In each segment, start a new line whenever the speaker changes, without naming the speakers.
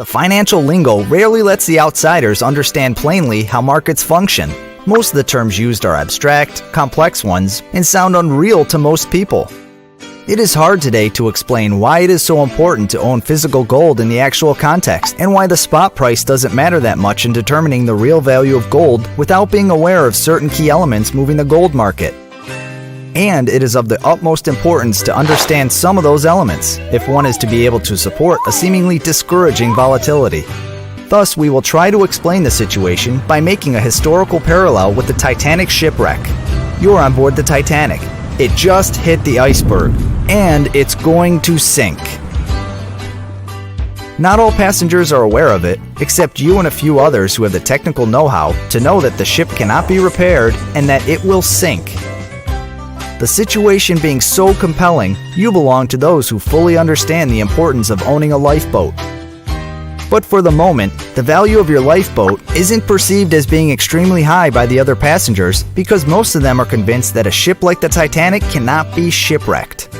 The financial lingo rarely lets the outsiders understand plainly how markets function. Most of the terms used are abstract, complex ones, and sound unreal to most people. It is hard today to explain why it is so important to own physical gold in the actual context, and why the spot price doesn't matter that much in determining the real value of gold without being aware of certain key elements moving the gold market. And it is of the utmost importance to understand some of those elements if one is to be able to support a seemingly discouraging volatility. Thus, we will try to explain the situation by making a historical parallel with the Titanic shipwreck. You are on board the Titanic. It just hit the iceberg, and it's going to sink. Not all passengers are aware of it, except you and a few others who have the technical know-how to know that the ship cannot be repaired and that it will sink. The situation being so compelling, you belong to those who fully understand the importance of owning a lifeboat. But for the moment, the value of your lifeboat isn't perceived as being extremely high by the other passengers because most of them are convinced that a ship like the Titanic cannot be shipwrecked.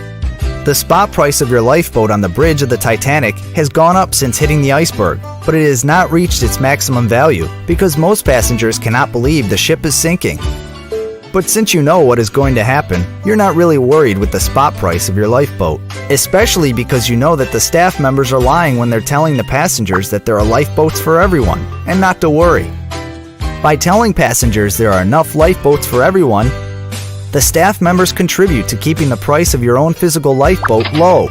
The spot price of your lifeboat on the bridge of the Titanic has gone up since hitting the iceberg, but it has not reached its maximum value because most passengers cannot believe the ship is sinking. But since you know what is going to happen, you're not really worried with the spot price of your lifeboat, especially because you know that the staff members are lying when they're telling the passengers that there are lifeboats for everyone, and not to worry. By telling passengers there are enough lifeboats for everyone, the staff members contribute to keeping the price of your own physical lifeboat low.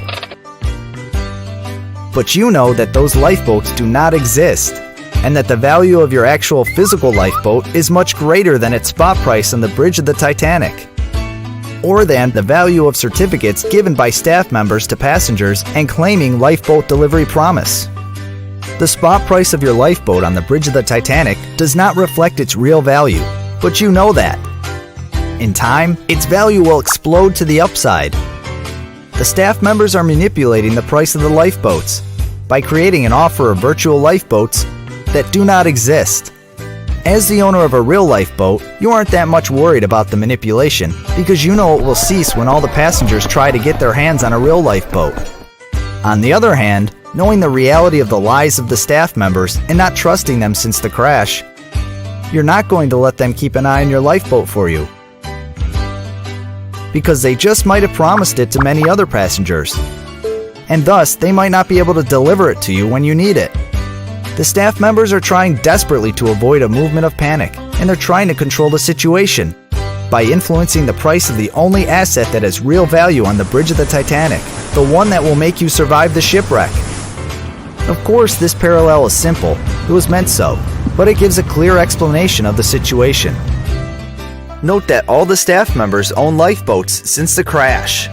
But you know that those lifeboats do not exist, and that the value of your actual physical lifeboat is much greater than its spot price on the bridge of the Titanic, or than the value of certificates given by staff members to passengers and claiming lifeboat delivery promise. The spot price of your lifeboat on the bridge of the Titanic does not reflect its real value, but you know that. In time, its value will explode to the upside. The staff members are manipulating the price of the lifeboats by creating an offer of virtual lifeboats that do not exist. As the owner of a real lifeboat, you aren't that much worried about the manipulation because you know it will cease when all the passengers try to get their hands on a real lifeboat. On the other hand, knowing the reality of the lies of the staff members and not trusting them since the crash, you're not going to let them keep an eye on your lifeboat for you, because they just might have promised it to many other passengers, and thus they might not be able to deliver it to you when you need it. The staff members are trying desperately to avoid a movement of panic, and they're trying to control the situation by influencing the price of the only asset that has real value on the bridge of the Titanic, the one that will make you survive the shipwreck. Of course, this parallel is simple, it was meant so, but it gives a clear explanation of the situation. Note that all the staff members own lifeboats since the crash.